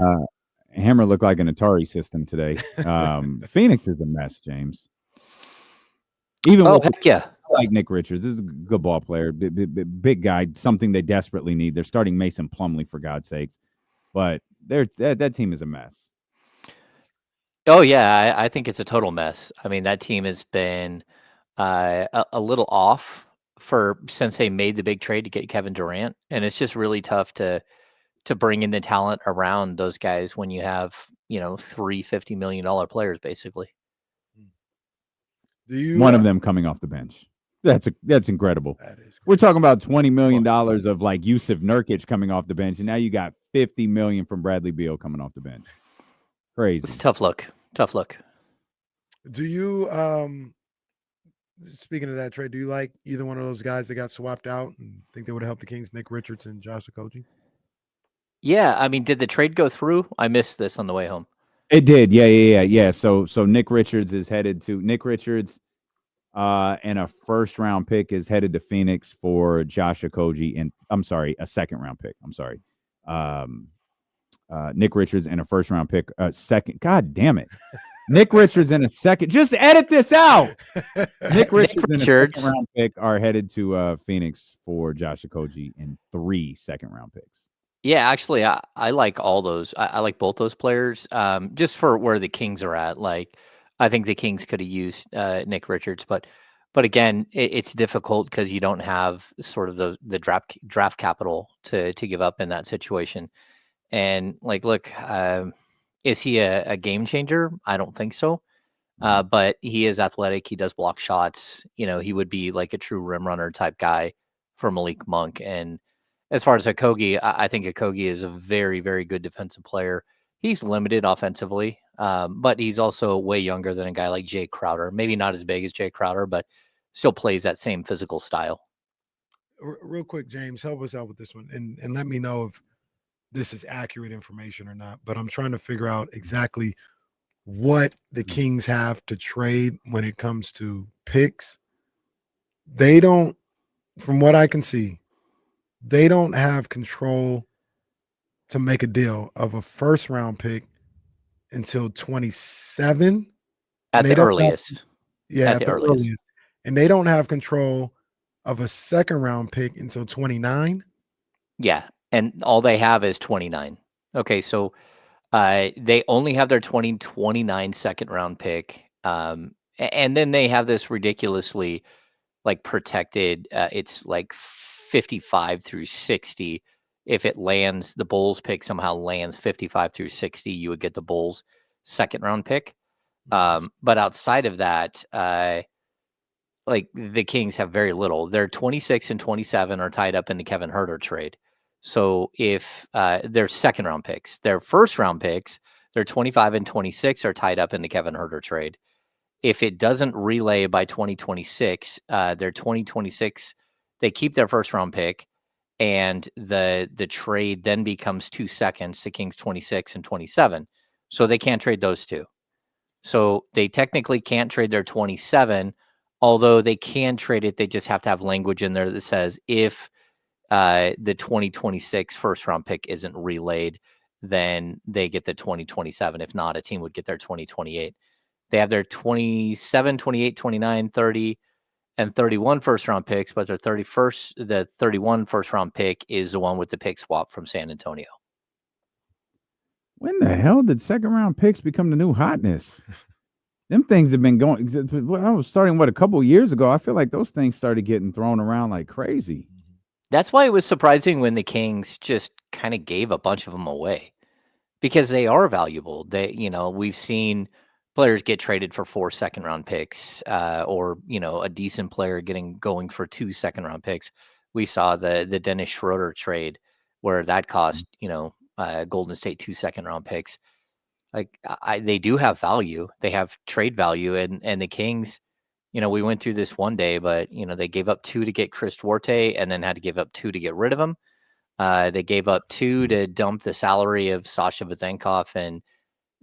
Uh, Hammer looked like an Atari system today. Phoenix is a mess, James. Even Oh, with heck yeah. like Nick Richards, this is a good ball player, big guy, something they desperately need. They're starting Mason Plumlee for God's sakes, but that team is a mess. Oh, yeah, I think it's a total mess. I mean, that team has been a little off for since they made the big trade to get Kevin Durant, and it's just really tough to bring in the talent around those guys when you have, three $50 million players basically. Do you? One of them coming off the bench. That's incredible. That is We're crazy. talking about $20 million of like Yusuf Nurkic coming off the bench, and now you got $50 million from Bradley Beal coming off the bench. It's Crazy. tough look. Tough look. Do you? Speaking of that trade, do you like either one of those guys that got swapped out and think they would have helped the Kings? Nick Richards and Josh Okogie? Yeah, I mean, did the trade go through? I missed this on the way home. It did. Yeah. So Nick Richards is headed to Nick Richards, and a first round pick is headed to Phoenix for Josh Okogie, and I'm sorry, a second round pick. I'm sorry. Nick Richards and a first round pick, second. God damn it. Nick Richards and a second. Just edit this out. Nick Richards and a second round pick are headed to Phoenix for Josh Okogie and 3 second round picks. Yeah, actually, I like all those. I like both those players. Just for where the Kings are at. Like, I think the Kings could have used Nick Richards, but again, it's difficult because you don't have sort of the draft capital to give up in that situation. And like, look, is he a game changer? I don't think so. But he is athletic. He does block shots. He would be like a true rim runner type guy for Malik Monk. And as far as Okogie, I think Okogie is a very, very good defensive player. He's limited offensively, but he's also way younger than a guy like Jay Crowder. Maybe not as big as Jay Crowder, but still plays that same physical style. Real quick, James, help us out with this one, and let me know if this is accurate information or not. But I'm trying to figure out exactly what the Kings have to trade when it comes to picks. They don't, from what I can see, they don't have control to make a deal of a first round pick until 27. At the earliest. At the earliest. And they don't have control of a second round pick until 29. Yeah. And all they have is 29. Okay. So they only have their 2029 second round pick. And then they have this ridiculously like protected. It's like 55 through 60. If it lands, the Bulls pick somehow lands 55 through 60, you would get the Bulls second round pick. But outside of that, like the Kings have very little. Their 26 and 27 are tied up in the Kevin Huerter trade. So if their second round picks, their first round picks, their 25 and 26 are tied up in the Kevin Huerter trade. If it doesn't relay by 2026, their 2026, they keep their first round pick, and the trade then becomes 2 seconds, the Kings 26 and 27. So they can't trade those two. So they technically can't trade their 27, although they can trade it. They just have to have language in there that says if the 2026 first round pick isn't relayed, then they get the 2027. If not, a team would get their 2028. They have their 27, 28, 29, 30, and 31 first round picks, but the 31 first round pick is the one with the pick swap from San Antonio. When the hell did second round picks become the new hotness? Them things have been going. I was starting a couple of years ago. I feel like those things started getting thrown around like crazy. That's why it was surprising when the Kings just kind of gave a bunch of them away because they are valuable. We've seen players get traded for 4 second round picks, or a decent player going for 2 second round picks. We saw the Dennis Schroeder trade where that cost Golden State 2 second round picks. Like they do have value. They have trade value, and the Kings. We went through this one day, but they gave up 2 to get Chris Duarte, and then had to give up 2 to get rid of him. They gave up 2 to dump the salary of Sasha Vezenkov and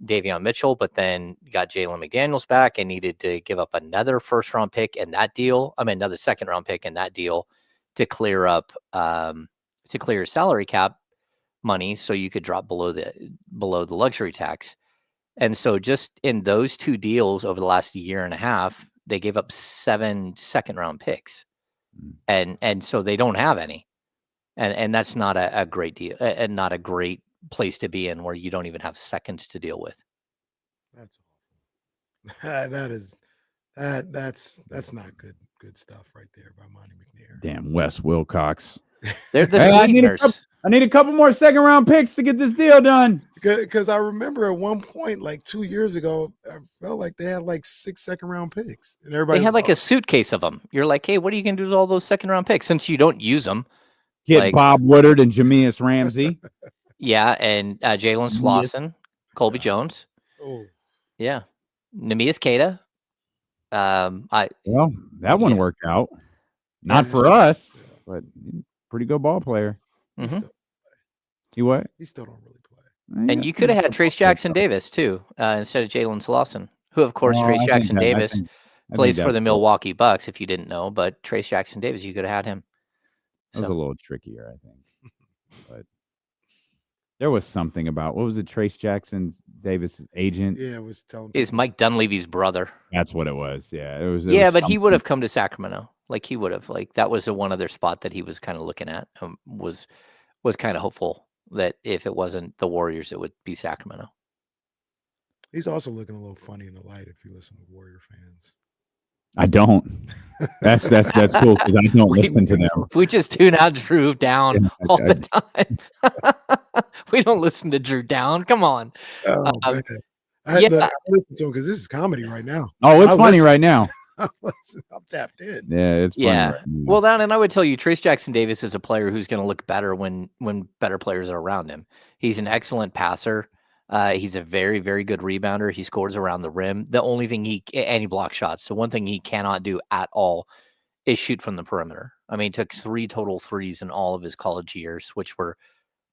Davion Mitchell, but then got Jalen McDaniels back and needed to give up another first round pick in that deal. Another second round pick in that deal to clear up, to clear salary cap money so you could drop below the luxury tax. And so just in those 2 deals over the last year and a half, they gave up 7 second-round picks. And so they don't have any. And that's not a great deal, and not a great place to be in where you don't even have seconds to deal with. That's that's not good stuff right there by Monty McNair. Damn Wes Wilcox. They're the sweeteners. I need a couple more second-round picks to get this deal done. Because I remember at one point, like 2 years ago, I felt like they had like 6 second-round picks, and everybody They had like a suitcase of them. You're like, hey, what are you gonna do with all those second-round picks since you don't use them? Get like, Bob Woodard and Jameis Ramsey. Yeah, and Jalen Slauson, Colby Jones. Oh, yeah, Neemias Queta. Well, that one worked out. Not for us, but pretty good ball player. He what? He still don't really play. And you could have had Trace Jackson Davis too, instead of Jalen Slauson, who of course Trace Jackson Davis plays for the Milwaukee Bucks. If you didn't know, but Trace Jackson Davis, you could have had him. That was a little trickier, I think. But there was something about, what was it, Trace Jackson Davis's agent? Yeah, it was telling. Is Mike Dunleavy's brother? That's what it was. Yeah, it was. But he would have come to Sacramento. Like he would have. Like that was the one other spot that he was kind of looking at. Was kind of hopeful that if it wasn't the Warriors, it would be Sacramento. He's also looking a little funny in the light if you listen to Warrior fans. I don't. That's cool because I don't listen to them. We just tune out Drew Down all the time. We don't listen to Drew Down. Come on. Oh, man. I listen to him because this is comedy right now. Oh, it's funny right now. I'm tapped in. Yeah, it's funny. Yeah. Right now. Well, and I would tell you, Trace Jackson Davis is a player who's going to look better when better players are around him. He's an excellent passer. He's a very, very good rebounder. He scores around the rim. The only thing he blocks shots. So one thing he cannot do at all is shoot from the perimeter. I mean, he took 3 total threes in all of his college years, which were,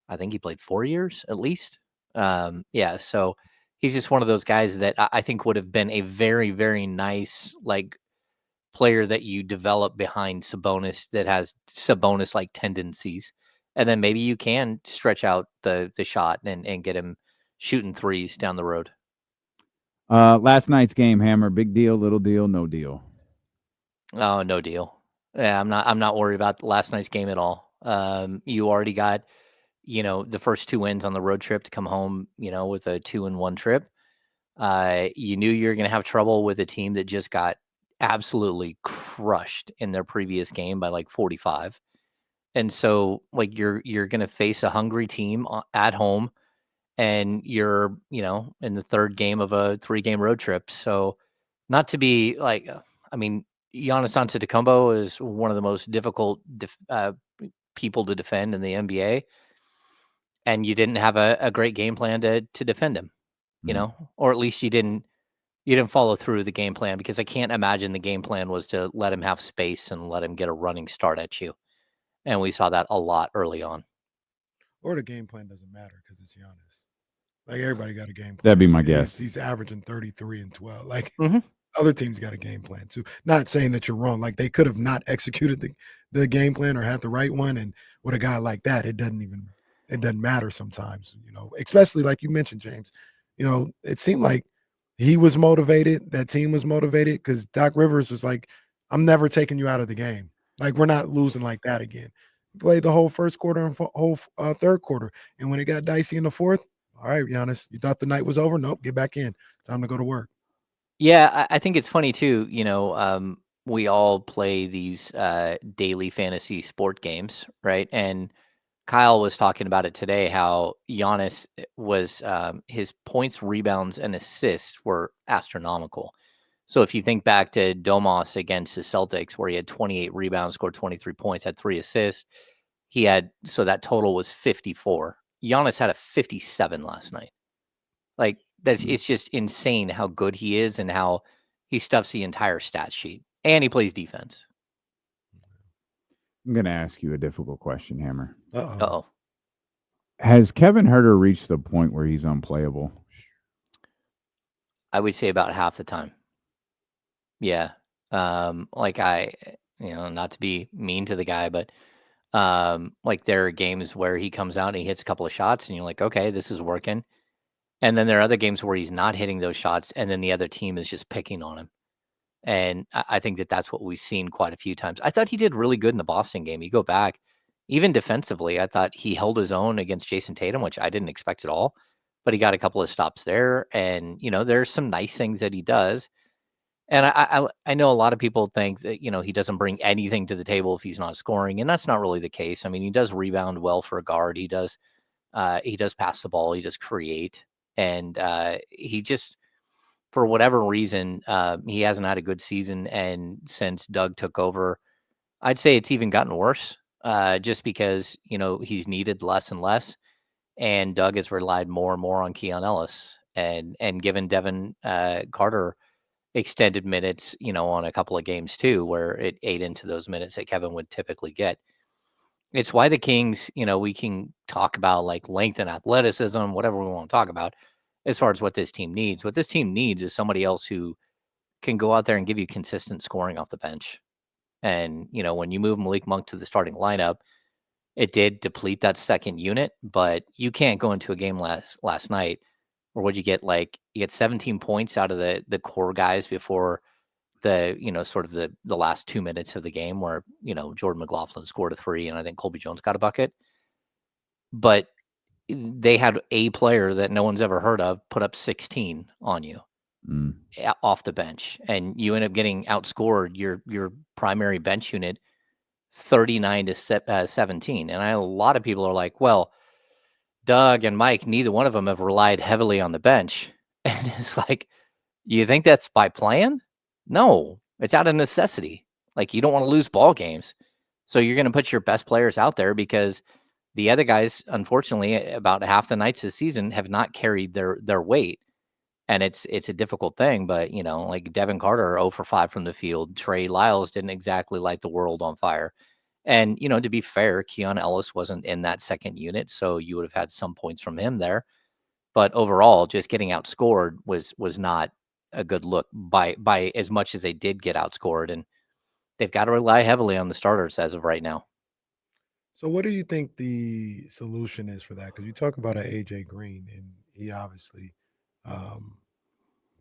I think he played 4 years at least. So he's just one of those guys that I think would have been a very, very nice like player that you develop behind Sabonis that has Sabonis like tendencies, and then maybe you can stretch out the shot and get him shooting threes down the road. Last night's game, Hammer, big deal, little deal, no deal. Oh, no deal. Yeah, I'm not worried about last night's game at all. You already got, the first 2 wins on the road trip to come home, with a 2-1 trip. You knew you were going to have trouble with a team that just got absolutely crushed in their previous game by like 45. And so like you're going to face a hungry team at home, and you're, in the 3rd game of a 3-game road trip. So not to be like, Giannis Antetokounmpo is one of the most difficult people to defend in the NBA. And you didn't have a great game plan to defend him, or at least you didn't follow through the game plan, because I can't imagine the game plan was to let him have space and let him get a running start at you. And we saw that a lot early on. Or the game plan doesn't matter because it's Giannis. Like everybody got a game plan. That'd be my guess. He's averaging 33 and 12. Like other teams got a game plan too. Not saying that you're wrong. Like they could have not executed the game plan or had the right one. And with a guy like that, it doesn't matter sometimes, especially like you mentioned, James. It seemed like he was motivated. That team was motivated because Doc Rivers was like, I'm never taking you out of the game. Like, we're not losing like that again. Played the whole first quarter and whole 3rd quarter. And when it got dicey in the 4th, all right, Giannis, you thought the night was over? Nope, get back in. Time to go to work. Yeah, I think it's funny too. We all play these daily fantasy sport games, right? And Kyle was talking about it today, how Giannis was his points, rebounds, and assists were astronomical. So if you think back to Domas against the Celtics, where he had 28 rebounds, scored 23 points, had 3 assists, so that total was 54. Giannis had a 57 last night. Like it's just insane how good he is and how he stuffs the entire stat sheet, and he plays defense. I'm going to ask you a difficult question, Hammer. Uh-oh. Has Kevin Huerter reached the point where he's unplayable? I would say about half the time. Yeah. Not to be mean to the guy, but Like there are games where he comes out and he hits a couple of shots and you're like, okay, this is working. And then there are other games where he's not hitting those shots and then the other team is just picking on him. And I think that that's what we've seen quite a few times. I thought he did really good in the Boston game. You go back, even defensively, I thought he held his own against Jason Tatum, which I didn't expect at all. But he got a couple of stops there, and there's some nice things that he does. And I know a lot of people think that he doesn't bring anything to the table if he's not scoring, and that's not really the case. I mean, he does rebound well for a guard. He does pass the ball. He does create, and he just, for whatever reason, he hasn't had a good season. And since Doug took over, I'd say it's even gotten worse, just because, he's needed less and less. And Doug has relied more and more on Keon Ellis and given Devin Carter extended minutes, on a couple of games too, where it ate into those minutes that Kevin would typically get. It's why the Kings, we can talk about like length and athleticism, whatever we want to talk about, as far as what this team needs. What this team needs is somebody else who can go out there and give you consistent scoring off the bench. And, when you move Malik Monk to the starting lineup, it did deplete that second unit, but you can't go into a game last night, or would you get you get 17 points out of the core guys before the, sort of the last 2 minutes of the game where, Jordan McLaughlin scored a 3 and I think Colby Jones got a bucket. But they had a player that no one's ever heard of put up 16 on you off the bench, and you end up getting outscored your primary bench unit 39 to 17. And a lot of people are like, well, Doug and Mike, neither one of them have relied heavily on the bench. And it's like, you think that's by plan? No, it's out of necessity. Like, you don't want to lose ball games. So you're going to put your best players out there because the other guys, unfortunately, about half the nights this season have not carried their weight. And it's a difficult thing, but like Devin Carter, 0 for 5 from the field. Trey Lyles didn't exactly light the world on fire. And, to be fair, Keon Ellis wasn't in that second unit, so you would have had some points from him there. But overall, just getting outscored was not a good look by as much as they did get outscored. And they've got to rely heavily on the starters as of right now. So what do you think the solution is for that? Because you talk about an AJ Green, and he obviously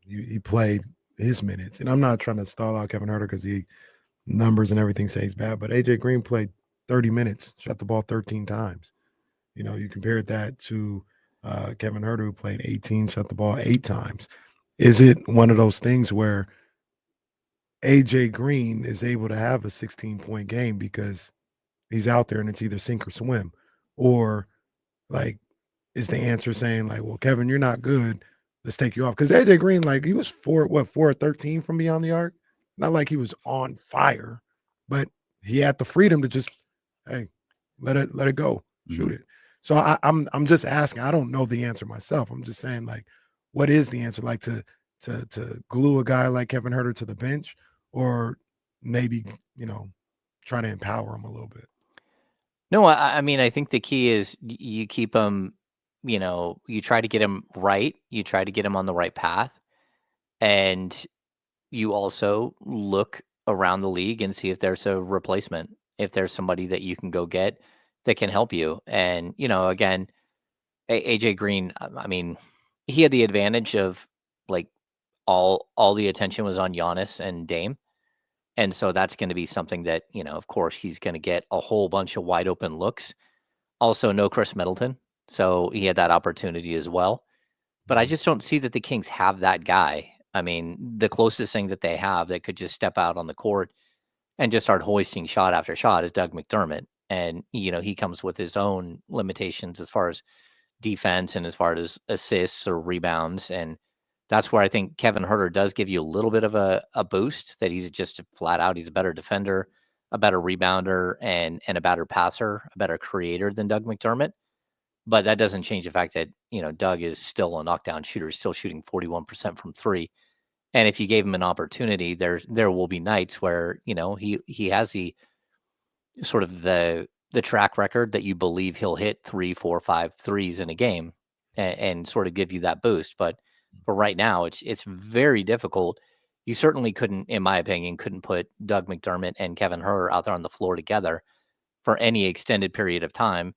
he played his minutes. And I'm not trying to stall out Kevin Huerter because he numbers and everything say he's bad, but AJ Green played 30 minutes, shot the ball 13 times. You compared that to Kevin Huerter, who played 18, shot the ball 8 times. Is it one of those things where AJ Green is able to have a 16-point game because he's out there and it's either sink or swim? Or like, is the answer saying like, well, Kevin, you're not good, let's take you off? Because AJ Green, like, he was 4 or 13 from beyond the arc. Not like he was on fire, but he had the freedom to just, hey, let it go, shoot it. So I'm just asking. I don't know the answer myself. I'm just saying, like, what is the answer? Like to glue a guy like Kevin Huerter to the bench, or maybe try to empower him a little bit. No, I mean, I think the key is you keep him. You try to get him right. You try to get him on the right path, and you also look around the league and see if there's a replacement, if there's somebody that you can go get that can help you. And, again, AJ Green, I mean, he had the advantage of like all the attention was on Giannis and Dame. And so that's going to be something that, of course, he's going to get a whole bunch of wide open looks. Also, no Chris Middleton. So he had that opportunity as well. But I just don't see that the Kings have that guy. I mean, the closest thing that they have that could just step out on the court and just start hoisting shot after shot is Doug McDermott. And, he comes with his own limitations as far as defense and as far as assists or rebounds. And that's where I think Kevin Huerter does give you a little bit of a boost, that he's just flat out, he's a better defender, a better rebounder, and a better passer, a better creator than Doug McDermott. But that doesn't change the fact that, Doug is still a knockdown shooter. He's still shooting 41% from 3. And if you gave him an opportunity, there will be nights where, he has the sort of the track record that you believe he'll hit 3, 4, 5 threes in a game and sort of give you that boost. But for right now, it's very difficult. You certainly couldn't, in my opinion, couldn't put Doug McDermott and Kevin Huerter out there on the floor together for any extended period of time,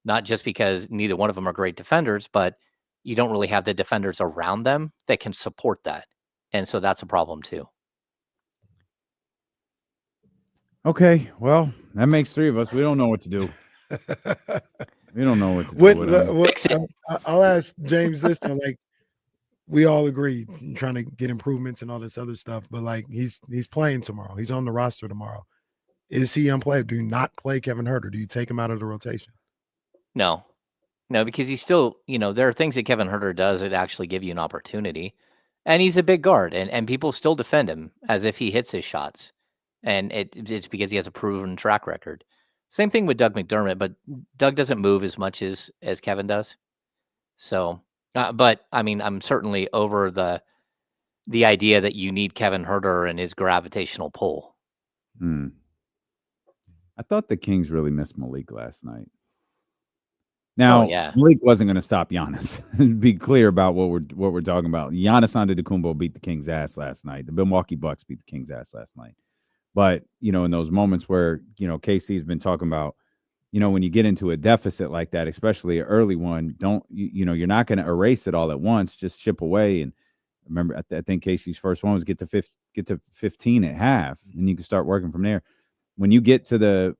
not just because neither one of them are great defenders, but you don't really have the defenders around them that can support that. And so that's a problem too. Okay, well, that makes 3 of us. We don't know what to do. We don't know what to do. Fix it. I'll ask James this though, like, we all agree trying to get improvements and all this other stuff, but like he's playing tomorrow. He's on the roster tomorrow. Is he unplayable? Do you not play Kevin Huerter? Do you take him out of the rotation? No, because he's still, there are things that Kevin Huerter does that actually give you an opportunity. And he's a big guard, and people still defend him as if he hits his shots. And it's because he has a proven track record. Same thing with Doug McDermott, but Doug doesn't move as much as Kevin does. So, but I mean, I'm certainly over the idea that you need Kevin Huerter and his gravitational pull. I thought the Kings really missed Malik last night. Now, Malik wasn't going to stop Giannis. Be clear about what we're talking about. Giannis Antetokounmpo beat the Kings' ass last night. The Milwaukee Bucks beat the Kings' ass last night. But, in those moments where, KC's been talking about, when you get into a deficit like that, especially an early one, you're not going to erase it all at once. Just chip away. And remember, I think KC's first one was get to 15 at half, and you can start working from there. When you get to the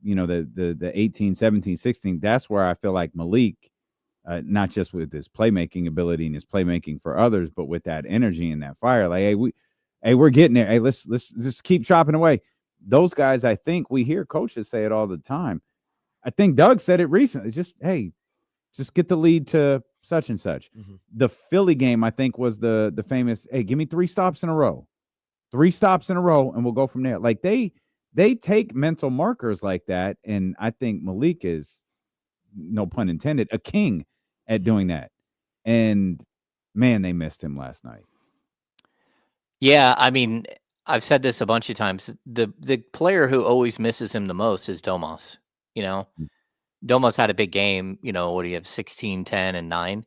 18, 17, 16, that's where I feel like Malik, not just with his playmaking ability and his playmaking for others, but with that energy and that fire, like, hey, we're getting there. Hey, let's just keep chopping away. Those guys, I think we hear coaches say it all the time. I think Doug said it recently. Just get the lead to such and such. Mm-hmm. The Philly game, I think, was the famous, hey, give me 3 stops in a row. 3 stops in a row, and we'll go from there. Like, they take mental markers like that, and I think Malik is, no pun intended, a king at doing that. And, man, they missed him last night. Yeah, I mean, I've said this a bunch of times. The player who always misses him the most is Domas. Domas had a big game, what do you have, 16, 10, and 9?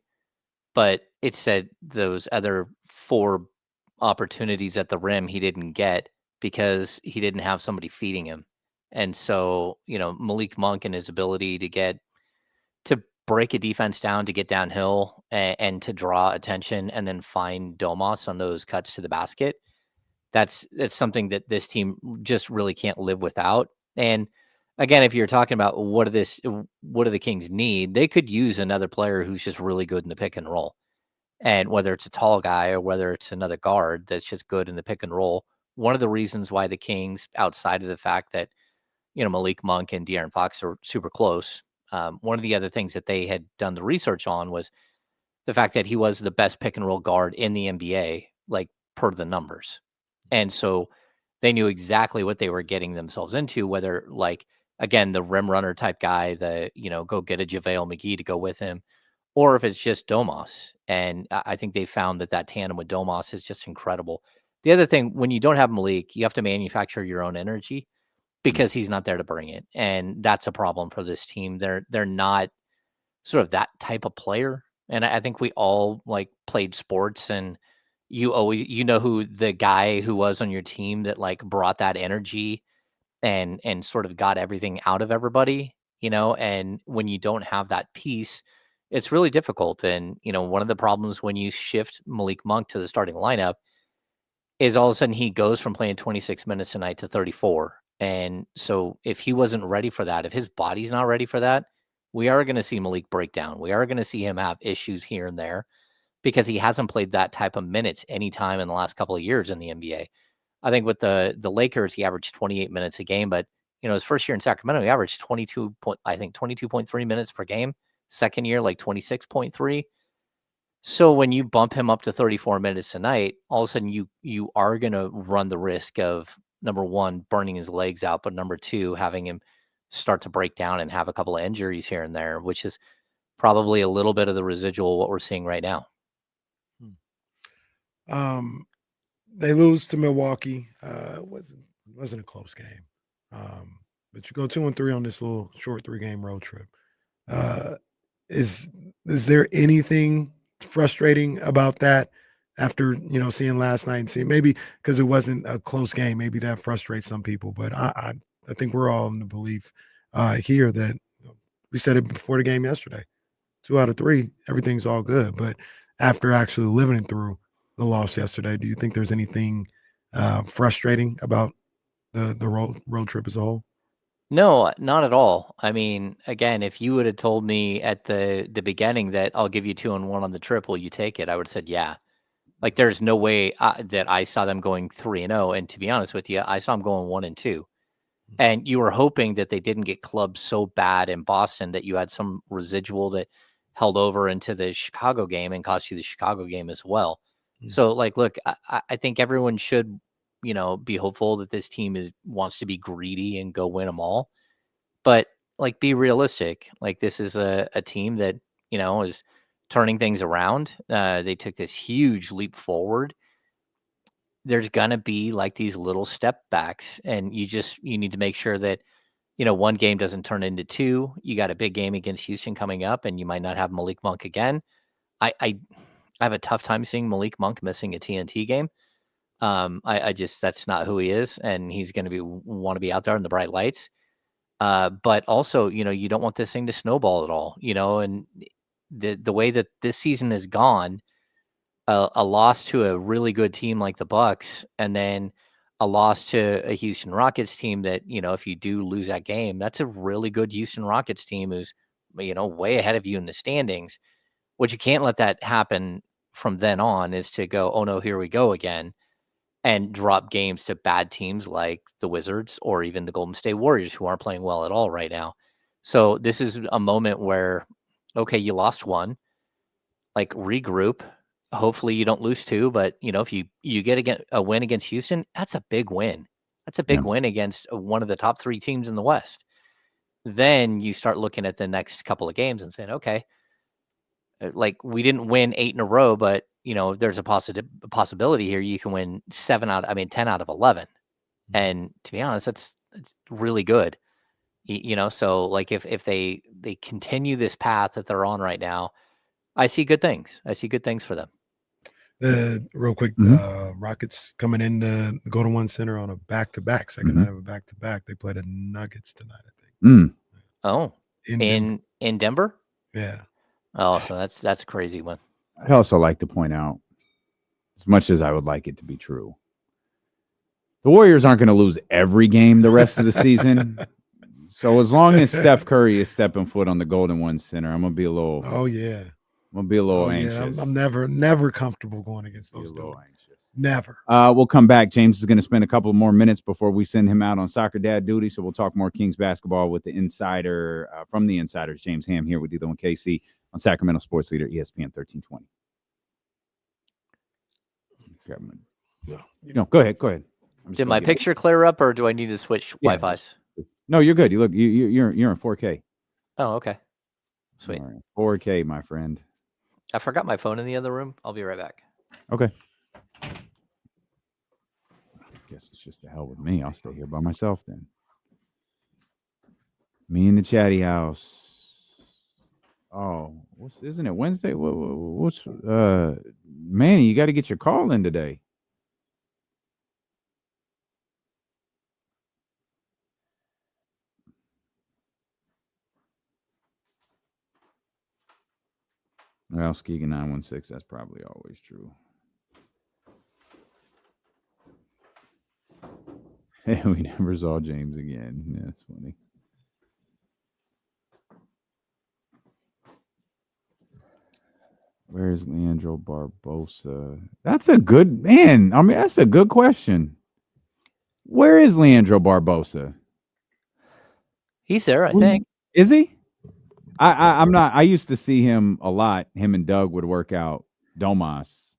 But it said those other 4 opportunities at the rim he didn't get because he didn't have somebody feeding him. And so, Malik Monk and his ability to break a defense down, to get downhill and to draw attention and then find Domas on those cuts to the basket. That's something that this team just really can't live without. And again, if you're talking about what do the Kings need, they could use another player who's just really good in the pick and roll. And whether it's a tall guy or whether it's another guard that's just good in the pick and roll. One of the reasons why the Kings, outside of the fact that, Malik Monk and De'Aaron Fox are super close, one of the other things that they had done the research on was the fact that he was the best pick and roll guard in the NBA, like per the numbers. And so they knew exactly what they were getting themselves into, whether, like, again, the rim runner type guy, go get a JaVale McGee to go with him, or if it's just Domas. And I think they found that tandem with Domas is just incredible. The other thing, when you don't have Malik, you have to manufacture your own energy because he's not there to bring it. And that's a problem for this team. They're not sort of that type of player. And I think we all like played sports, and you always, who the guy who was on your team that like brought that energy and sort of got everything out of everybody, and when you don't have that piece, it's really difficult. And, one of the problems when you shift Malik Monk to the starting lineup is all of a sudden he goes from playing 26 minutes a night to 34. And so if he wasn't ready for that, if his body's not ready for that, we are going to see Malik break down. We are going to see him have issues here and there because he hasn't played that type of minutes anytime in the last couple of years in the NBA. I think with the Lakers, he averaged 28 minutes a game, but his first year in Sacramento, he averaged 22.3 minutes per game. Second year, like 26.3. So when you bump him up to 34 minutes a night, all of a sudden you are going to run the risk of, number one, burning his legs out, but number two, having him start to break down and have a couple of injuries here and there, which is probably a little bit of the residual of what we're seeing right now. They lose to Milwaukee. It wasn't a close game. But you go 2-3 on this little short 3-game road trip. Is there anything frustrating about that after, seeing last night and seeing, maybe because it wasn't a close game, maybe that frustrates some people, but I think we're all in the belief here that we said it before the game yesterday. 2 out of 3, everything's all good. But after actually living through the loss yesterday, do you think there's anything frustrating about the road trip as a whole? No, not at all. I mean, again, if you would have told me at the beginning that I'll give you 2-1 on the trip, will you take it? I would have said, yeah. Like, there's no way that I saw them going 3-0. And to be honest with you, I saw them going 1-2. And you were hoping that they didn't get clubbed so bad in Boston that you had some residual that held over into the Chicago game and cost you the Chicago game as well. So, like, look, I think everyone should, be hopeful that this team wants to be greedy and go win them all. But, like, be realistic. Like, this is a team that, is turning things around. They took this huge leap forward. There's gonna be like these little step backs, and you need to make sure that, one game doesn't turn into two. You got a big game against Houston coming up, and you might not have Malik Monk again. I have a tough time seeing Malik Monk missing a TNT game. I just that's not who he is, and he's going to want to be out there in the bright lights. But also, you don't want this thing to snowball at all. And the way that this season has gone, a loss to a really good team like the Bucks, and then a loss to a Houston Rockets team that, if you do lose that game, that's a really good Houston Rockets team who's, way ahead of you in the standings. What you can't let that happen from then on is to go, oh no, here we go again, and drop games to bad teams like the Wizards or even the Golden State Warriors, who aren't playing well at all right now. So this is a moment where, okay, you lost one, like, regroup. Hopefully you don't lose two, but if you get a win against Houston, that's a big win. That's a big win against one of the top 3 teams in the West. Then you start looking at the next couple of games and saying, okay, like, we didn't win 8 in a row, but there's a possibility here you can win 10 out of 11. And to be honest, it's really good. So, like, if they continue this path that they're on right now, I see good things. I see good things for them. Real quick, Rockets coming in to go to one center on a back-to-back, second night of a back-to-back. They play the Nuggets tonight, I think. Oh, in Denver? Yeah. Oh, so that's a crazy one. I'd also like to point out, as much as I would like it to be true, the Warriors aren't going to lose every game the rest of the season. So as long as Steph Curry is stepping foot on the Golden One Center, I'm going to be a little. Oh, yeah. I'm going to be a little anxious. Yeah. I'm never comfortable going against those dudes. Anxious. Never. We'll come back. James is going to spend a couple more minutes before we send him out on soccer dad duty. So we'll talk more Kings basketball with the insider from the Insiders, James Ham, here with you on KC on Sacramento Sports Leader, ESPN 1320. No, go ahead. Did my picture clear up, or do I need to switch Wi-Fi's? No, you're good. You look, you're in 4K. Oh, okay. Sweet. 4K, my friend. I forgot my phone in the other room. I'll be right back. Okay. Guess it's just the hell with me. I'll stay here by myself then. Me in the chatty house. Oh, isn't it Wednesday? What's Manny, you got to get your call in today. Well, Skeegan 916, that's probably always true. Hey, we never saw James again. Yeah, that's funny. Where's Leandro Barbosa? That's a good man. I mean, that's a good question. Where is Leandro Barbosa? He's there, I think. Is he? I'm not. I used to see him a lot. Him and Doug would work out Domas,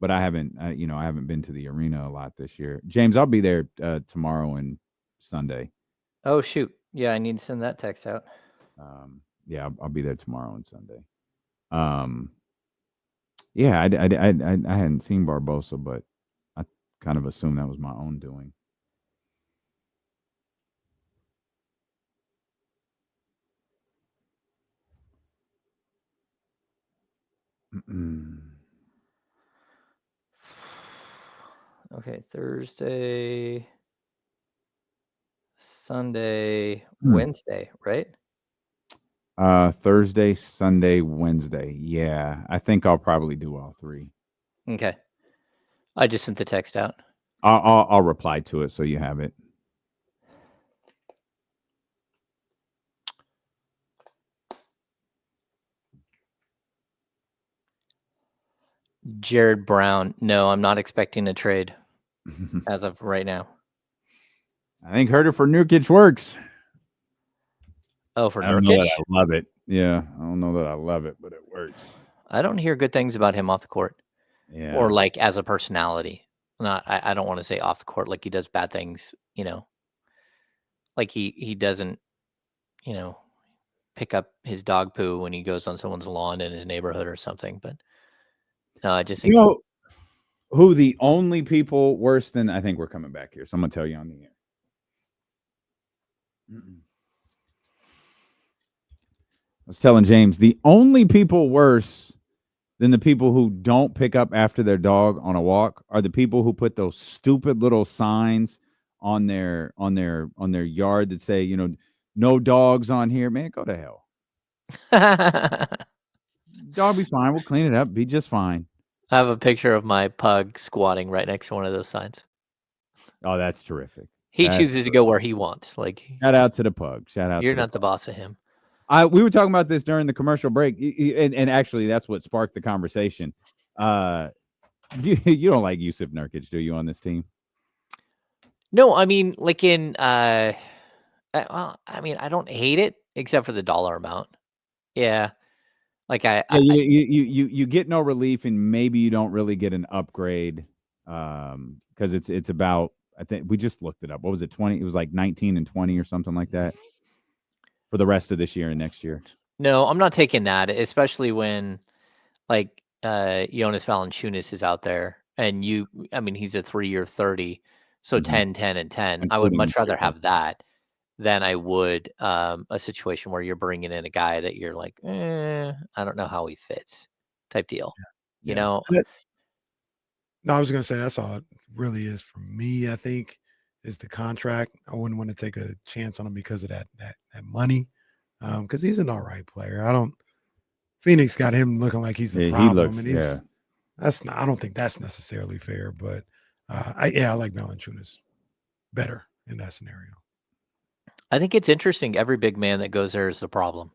but I haven't. I haven't been to the arena a lot this year. James, I'll be there tomorrow and Sunday. Oh shoot! Yeah, I need to send that text out. Yeah, I'll be there tomorrow and Sunday. Yeah, I hadn't seen Barbosa, but I kind of assumed that was my own doing. Okay, Thursday, Sunday, Wednesday, right? Thursday, Sunday, Wednesday. Yeah, I think I'll probably do all 3. Okay. I just sent the text out. I'll reply to it so you have it. Jared Brown. No, I'm not expecting a trade as of right now. I think Huerter for Nurkic works. Oh, for I don't know Nurkic? that I love it. Yeah, I don't know that I love it, but it works. I don't hear good things about him off the court. Yeah. Or like as a personality. I don't want to say off the court like he does bad things, like he doesn't, pick up his dog poo when he goes on someone's lawn in his neighborhood or something. But no, I just think who the only people worse than, I think we're coming back here, so I'm gonna tell you on the air. I was telling James, the only people worse than the people who don't pick up after their dog on a walk are the people who put those stupid little signs on their yard that say, no dogs on here. Man, go to hell. Dog be fine. We'll clean it up. Be just fine. I have a picture of my pug squatting right next to one of those signs. Oh, that's terrific. He chooses to go where he wants. Like, shout out to the pug. Shout out. You're not the boss of him. We were talking about this during the commercial break, and actually that's what sparked the conversation. You don't like Yusuf Nurkic, do you, on this team? No, I mean, like I don't hate it except for the dollar amount. Yeah, like you get no relief, and maybe you don't really get an upgrade, because it's about, I think we just looked it up. What was it? 20? It was like 19 and 20 or something like that for the rest of this year and next year. No, I'm not taking that, especially when like Jonas Valanciunas is out there, and he's a 3-year 30, so 10, 10, and 10. I would much rather have that than I would a situation where you're bringing in a guy that you're like, I don't know how he fits, type deal. Yeah. No, I was gonna say that's all it really is for me. I think is the contract. I wouldn't want to take a chance on him because of that money, because he's an all right player. Phoenix got him looking like he's the problem, and that's not. I don't think that's necessarily fair, but I like Valanciunas better in that scenario. I think it's interesting. Every big man that goes there is the problem,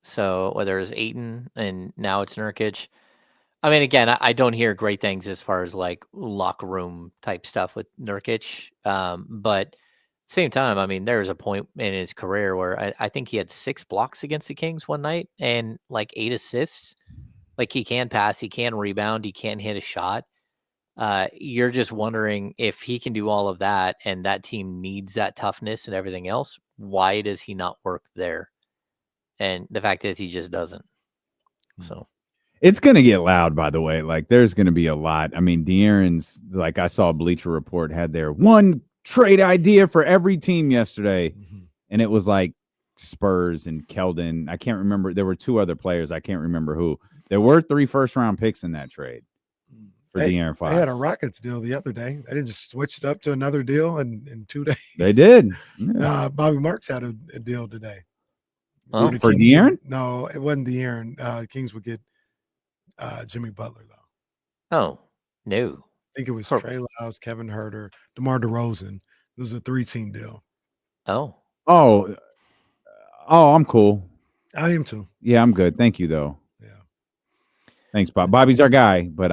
So whether it's Ayton and now it's Nurkic. I mean, again, I don't hear great things as far as like locker room type stuff with Nurkic. But at the same time, I mean, there's a point in his career where I think he had 6 blocks against the Kings one night and like 8 assists. Like he can pass, he can rebound, he can hit a shot. You're just wondering if he can do all of that and that team needs that toughness and everything else. Why does he not work there? And the fact is he just doesn't. So. It's going to get loud, by the way. Like, there's going to be a lot. I mean, De'Aaron's, like, I saw Bleacher Report had their one trade idea for every team yesterday, and it was like Spurs and Keldon. I can't remember. There were 2 other players. I can't remember who. There were 3 first-round picks in that trade for De'Aaron Fox. They had a Rockets deal the other day. They didn't just switch it up to another deal in 2 days. They did. Yeah. Bobby Marks had a deal today. Oh, for De'Aaron? No, it wasn't De'Aaron. Kings would get Jimmy Butler, though. Oh, no. I think it was Trey Lyles, Kevin Huerter, DeMar DeRozan. It was a 3-team deal. Oh, I'm cool. I am too. Yeah, I'm good. Thank you, though. Yeah. Thanks, Bob. Bobby's our guy, but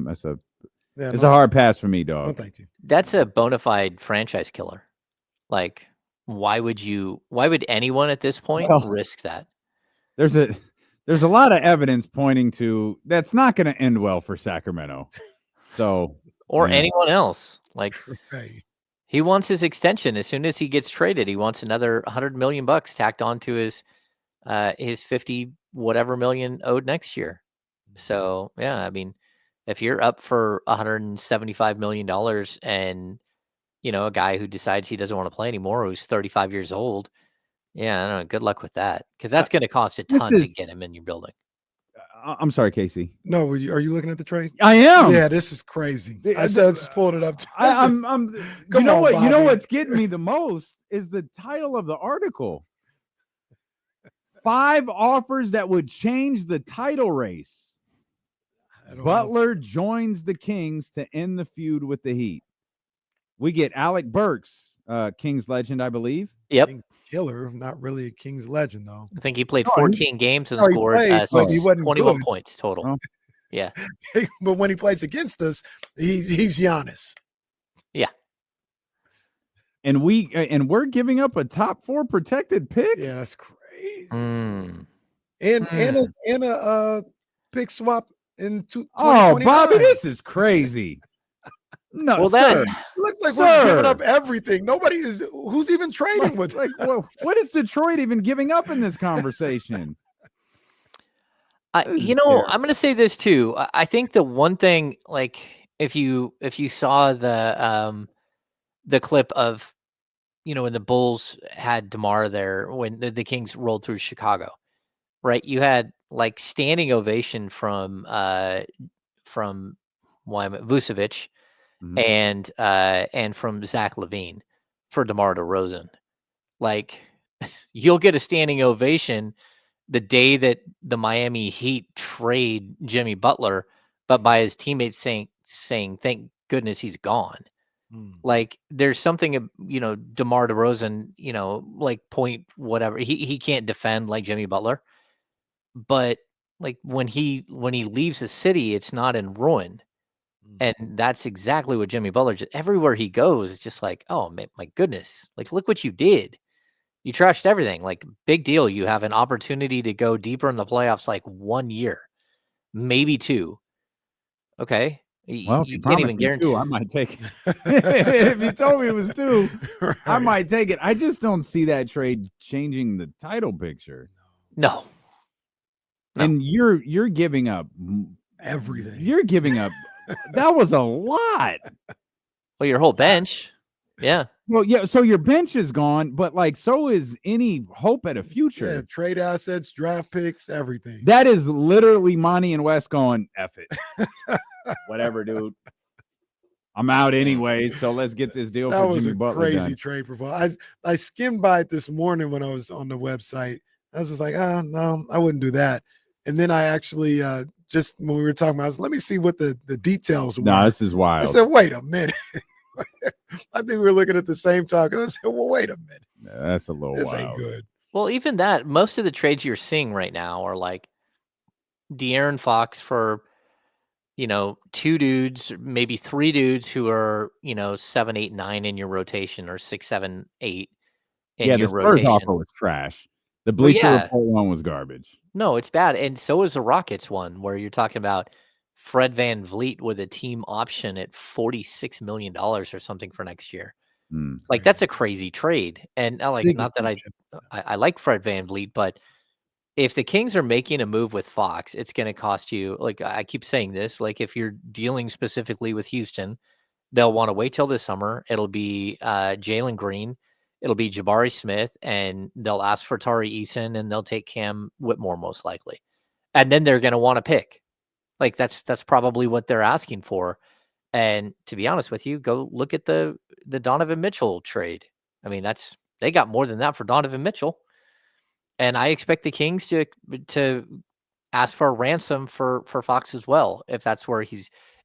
it's a hard pass for me, dog. No, thank you. That's a bona fide franchise killer. Like, why would anyone at this point risk that? There's a lot of evidence pointing to that's not going to end well for Sacramento. So, or anyone else. Like, right. He wants his extension. As soon as he gets traded, he wants another $100 million tacked onto his 50 whatever million owed next year. So yeah, I mean, if you're up for $175 million and a guy who decides he doesn't want to play anymore, who's 35 years old, yeah, I don't know. Good luck with that, because that's going to cost a ton to get him in your building. I'm sorry, Casey. No, are you looking at the trade? I am. Yeah, this is crazy. I just pulled it up. I'm you know what? You know what's getting me the most is the title of the article. 5 offers that would change the title race. Butler joins the Kings to end the feud with the Heat. We get Alec Burks, Kings legend, I believe. Yep. Killer, not really a Kings legend, though. I think he played 14 games and scored 21 good. points total. Oh. Yeah. But when he plays against us, he's Giannis. Yeah. And we're giving up a top 4 protected pick. Yeah, that's crazy. Mm. And a pick swap in 2029. Oh, Bobby, this is crazy. No, well, sir. Looks like we're giving up everything. Nobody is. Who's even trading with? Like, what is Detroit even giving up in this conversation? You know, I'm going to say this too. I think the one thing, like, if you saw the clip of, you know, when the Bulls had DeMar there when the Kings rolled through Chicago, right? You had like standing ovation from Vucevic and from Zach LaVine for DeMar DeRozan. Like, you'll get a standing ovation the day that the Miami Heat trade Jimmy Butler, but by his teammates saying thank goodness he's gone. Like, there's something, you know, DeMar DeRozan, you know, like point whatever. He can't defend like Jimmy Butler, but like when he leaves the city, it's not in ruin. And that's exactly what Jimmy Butler just everywhere he goes, it's just like, oh my goodness, like look what you did. You trashed everything. Like, big deal. You have an opportunity to go deeper in the playoffs, like 1 year, maybe 2. Okay. Well, if You you can't promised even me guarantee. 2, I might take it. If you told me it was 2, right. I might take it. I just don't see that trade changing the title picture. No. And you're giving up everything. You're giving up. That was a lot. Well, your whole bench. Yeah. Well, yeah. So your bench is gone, but like, so is any hope at a future. Yeah, trade assets, draft picks, everything. That is literally Monty and West going, F it. Whatever, dude. I'm out anyways, so let's get this deal for Jimmy Butler. That was a crazy trade proposal. I skimmed by it this morning when I was on the website. I was just like, no, I wouldn't do that. And then I actually just when we were talking about, let me see what the details were. No, this is wild. I said, wait a minute. I think we were looking at the same talk. I said, well, wait a minute. That's a little this wild. Ain't good. Well, even that, most of the trades you're seeing right now are like De'Aaron Fox for, you know, 2 dudes, maybe 3 dudes who are, you know, 7, 8, 9 in your rotation, or 6, 7, 8 in your rotation. The Spurs offer was trash. The Bleacher Report one was garbage. No, it's bad. And so is the Rockets one, where you're talking about Fred VanVleet with a team option at $46 million or something for next year. Like, that's a crazy trade. And like, not that I like Fred VanVleet, but if the Kings are making a move with Fox, it's going to cost you, like I keep saying this, like if you're dealing specifically with Houston, they'll want to wait till this summer. It'll be Jalen Green. It'll be Jabari Smith, and they'll ask for Tari Eason, and they'll take Cam Whitmore most likely. And then they're going to want to pick. Like, that's probably what they're asking for. And to be honest with you, go look at the Donovan Mitchell trade. I mean, they got more than that for Donovan Mitchell. And I expect the Kings to ask for a ransom for Fox as well, if that's where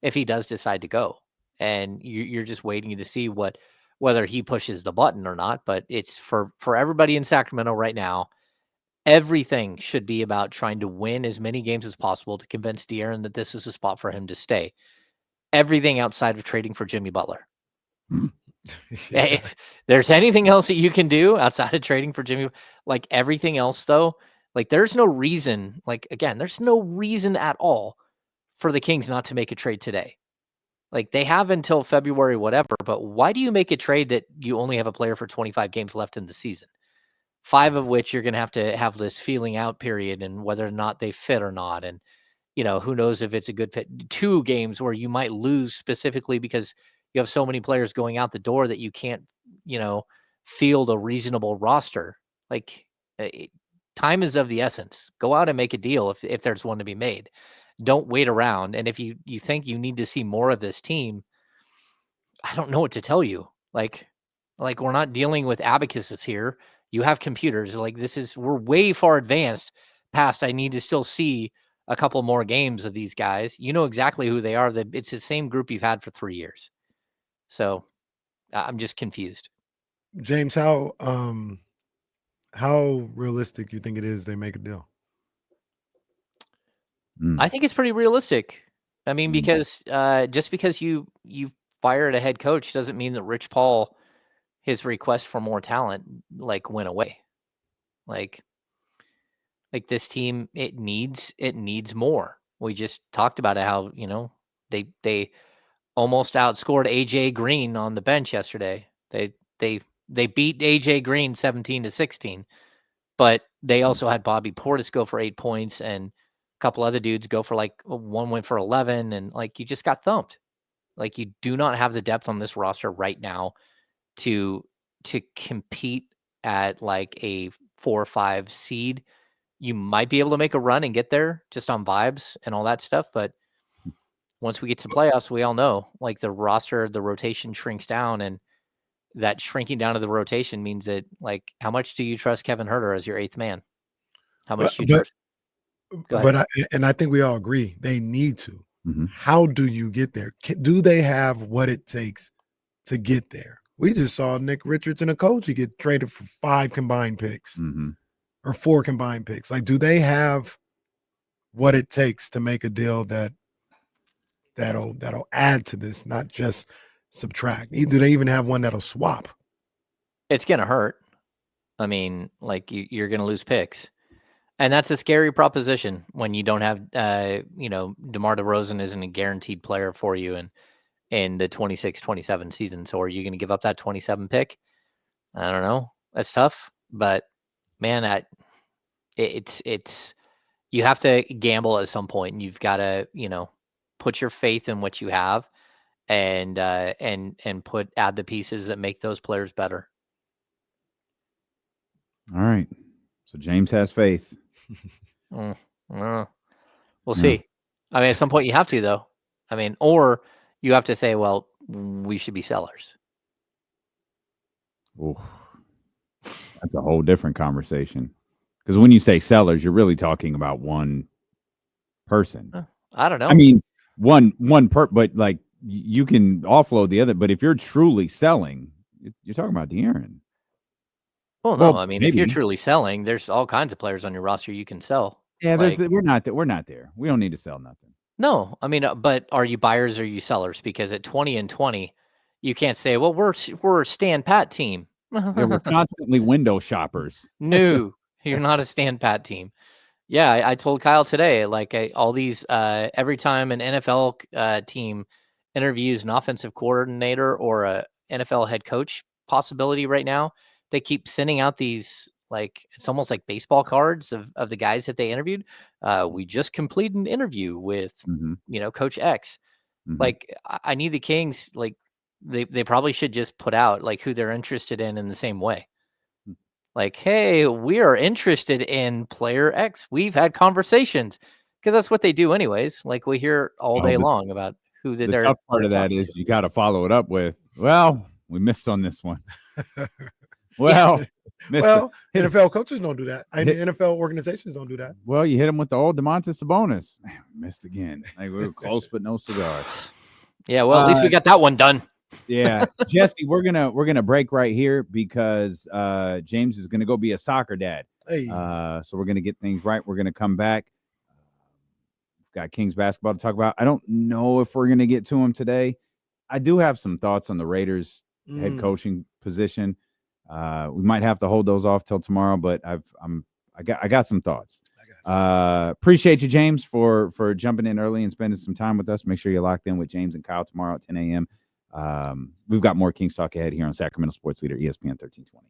if he does decide to go. And you're just waiting to see whether he pushes the button or not. But it's for everybody in Sacramento right now. Everything should be about trying to win as many games as possible to convince De'Aaron that this is a spot for him to stay. Everything outside of trading for Jimmy Butler. If there's anything else that you can do outside of trading for Jimmy, like everything else though, like there's no reason, there's no reason at all for the Kings not to make a trade today. Like, they have until February, whatever, but why do you make a trade that you only have a player for 25 games left in the season? 5 of which you're going to have this feeling out period and whether or not they fit or not. And, you know, who knows if it's a good fit. 2 games where you might lose specifically because you have so many players going out the door that you can't, you know, field a reasonable roster. Like, time is of the essence. Go out and make a deal if there's one to be made. Don't wait around. And if you think you need to see more of this team, I don't know what to tell you. Like we're not dealing with abacuses here. You have computers. Like we're way far advanced past. I need to still see a couple more games of these guys. You know exactly who they are. It's the same group you've had for 3 years. So I'm just confused. James, how realistic you think it is they make a deal? I think it's pretty realistic. I mean, because just because you fired a head coach doesn't mean that Rich Paul, his request for more talent, like went away. Like this team, it needs more. We just talked about it, how, they almost outscored AJ Green on the bench yesterday. They beat AJ Green 17-16, but they also had Bobby Portis go for 8 points and a couple other dudes go for one went for 11, and you just got thumped. You do not have the depth on this roster right now to compete at a 4 or 5 seed. You might be able to make a run and get there just on vibes and all that stuff, but once we get to playoffs, we all know the roster, the rotation shrinks down, and that shrinking down of the rotation means that how much do you trust Kevin Huerter as your 8th man? How much do you trust? I think we all agree they need to. How do you get there? Do they have what it takes to get there? We just saw Nick Richards and a coach get traded for 5 combined picks or 4 combined picks. Do they have what it takes to make a deal that'll add to this, not just subtract? Do they even have one that'll swap? It's gonna hurt. I mean, you're gonna lose picks, and that's a scary proposition when you don't have, DeMar DeRozan isn't a guaranteed player for you in the 26-27 season. So are you going to give up that 27 pick? I don't know. That's tough, but man, it's you have to gamble at some point, and you've got to, put your faith in what you have and add the pieces that make those players better. All right. So James has faith. We'll see. I mean, at some point you have to, though. I mean, or you have to say, well, we should be sellers. Oh, that's a whole different conversation. Because when you say sellers, you're really talking about one person. I don't know. I mean, but you can offload the other. But if you're truly selling, you're talking about De'Aaron. Well, I mean, maybe. If you're truly selling, there's all kinds of players on your roster you can sell. Yeah, we're not there. We don't need to sell nothing. No, I mean, but are you buyers or are you sellers? Because at 20-20, you can't say, well, we're a stand pat team. Yeah, we're constantly window shoppers. No, you're not a stand pat team. Yeah, I told Kyle today, all these, every time an NFL team interviews an offensive coordinator or a NFL head coach possibility right now, they keep sending out these, it's almost like baseball cards of the guys that they interviewed. We just completed an interview with, Coach X. I need the Kings, they probably should just put out who they're interested in the same way. Hey, we are interested in player X. We've had conversations, because that's what they do anyways. We hear all day long about who they're. The tough part of that is you got to follow it up with, well, we missed on this one. Well, NFL coaches don't do that. NFL organizations don't do that. Well, you hit them with the old Domantas Sabonis. Man, missed again. We were close, but no cigar. Yeah, well, at least we got that one done. Yeah, Jesse, we're gonna break right here because James is gonna go be a soccer dad. Hey. So we're gonna get things right. We're gonna come back. We've got Kings basketball to talk about. I don't know if we're gonna get to him today. I do have some thoughts on the Raiders head coaching position. We might have to hold those off till tomorrow, but I got some thoughts. Appreciate you, James, for jumping in early and spending some time with us. Make sure you're locked in with James and Kyle tomorrow at 10 a.m. We've got more Kings talk ahead here on Sacramento Sports Leader ESPN 1320.